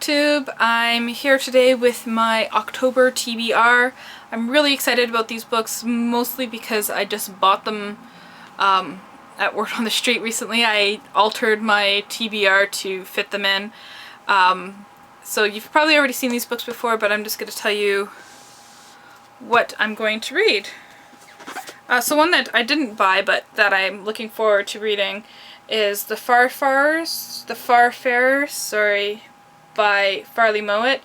YouTube. I'm here today with my October TBR. I'm really excited about these books, mostly because I just bought them at Word on the Street recently. I altered my TBR to fit them in. So you've probably already seen these books before, but I'm just going to tell you what I'm going to read. So one that I didn't buy, but that I'm looking forward to reading is The Farfarers, by Farley Mowat.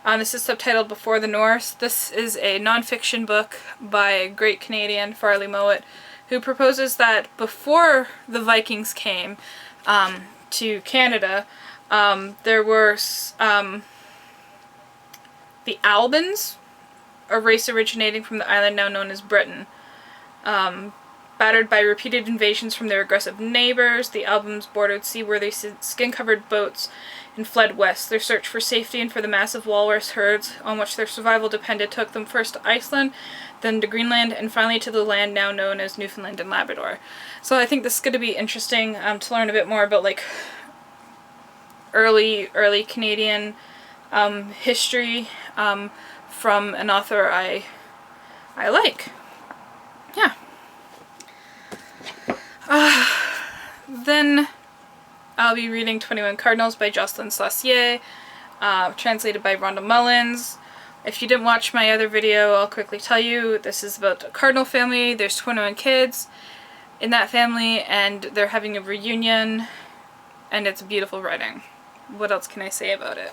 This is subtitled Before the Norse. This is a non-fiction book by a great Canadian, Farley Mowat, who proposes that before the Vikings came to Canada, there were the Albans, a race originating from the island now known as Britain. Battered by repeated invasions from their aggressive neighbors, the Albans boarded seaworthy, skin-covered boats and fled west. Their search for safety and for the massive walrus herds on which their survival depended took them first to Iceland, then to Greenland, and finally to the land now known as Newfoundland and Labrador. So I think this is going to be interesting to learn a bit more about like early Canadian history from an author I like. Yeah. Then I'll be reading 21 Cardinals by Jocelyn Saucier, translated by Rhonda Mullins. If you didn't watch my other video, I'll quickly tell you, this is about a cardinal family. There's 21 kids in that family, and they're having a reunion, and it's beautiful writing. What else can I say about it?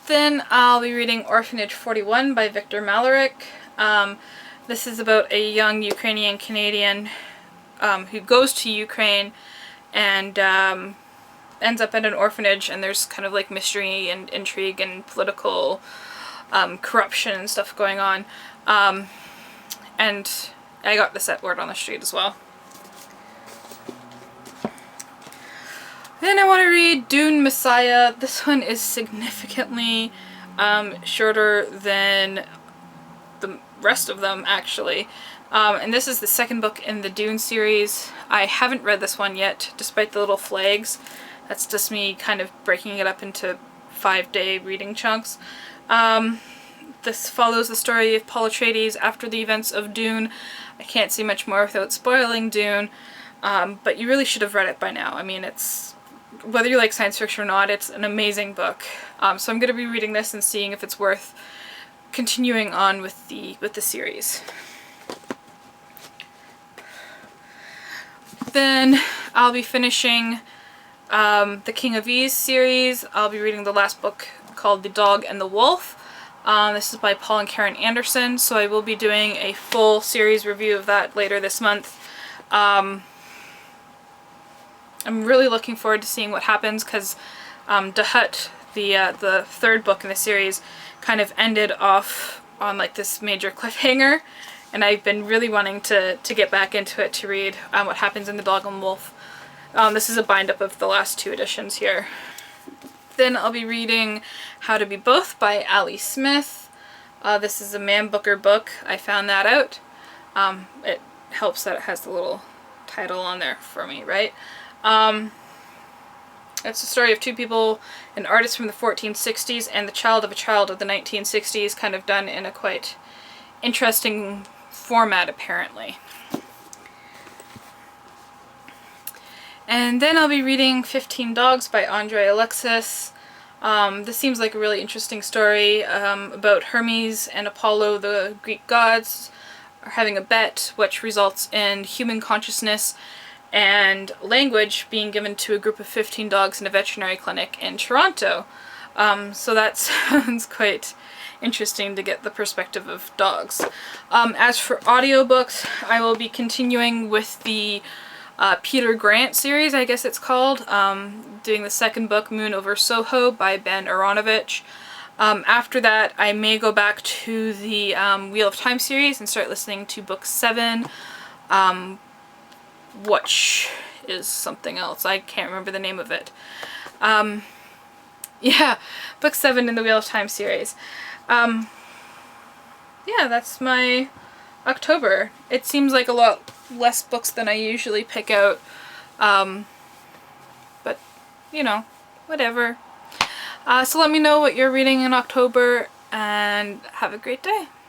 Then I'll be reading Orphanage 41 by Victor Malarick. This is about a young Ukrainian Canadian who goes to Ukraine and ends up at an orphanage, and there's kind of like mystery and intrigue and political corruption and stuff going on. And I got this at Word on the Street as well. Then I want to read Dune Messiah. This one is significantly shorter than the rest of them, actually. And this is the second book in the Dune series. I haven't read this one yet, despite the little flags. That's just me kind of breaking it up into 5-day reading chunks. This follows the story of Paul Atreides after the events of Dune. I can't say much more without spoiling Dune, but you really should have read it by now. I mean, whether you like science fiction or not, it's an amazing book. So I'm going to be reading this and seeing if it's worth continuing on with the series. Then I'll be finishing the King of Ease series. I'll be reading the last book called The Dog and the Wolf. This is by Paul and Karen Anderson, so I will be doing a full series review of that later this month. I'm really looking forward to seeing what happens, because The Hut, the third book in the series, kind of ended off on like this major cliffhanger, and I've been really wanting to get back into it to read what happens in The Dog and the Wolf. This is a bind-up of the last 2 editions here. Then I'll be reading How to Be Both by Ali Smith. This is a Man Booker book. I found that out. It helps that it has the little title on there for me, right? It's the story of 2 people, an artist from the 1460s and the child of a child of the 1960s, kind of done in a quite interesting format, apparently. And then I'll be reading 15 Dogs by Andre Alexis. This seems like a really interesting story about Hermes and Apollo, the Greek gods, are having a bet which results in human consciousness and language being given to a group of 15 dogs in a veterinary clinic in Toronto. So that sounds quite interesting to get the perspective of dogs. As for audiobooks, I will be continuing with the Peter Grant series, I guess it's called, doing the second book, Moon Over Soho by Ben Aronovich. After that, I may go back to the Wheel of Time series and start listening to book 7, which is something else. I can't remember the name of it. Yeah, book 7 in the Wheel of Time series. Yeah, that's my October. It seems like a lot less books than I usually pick out, but you know, whatever. So let me know what you're reading in October, and have a great day.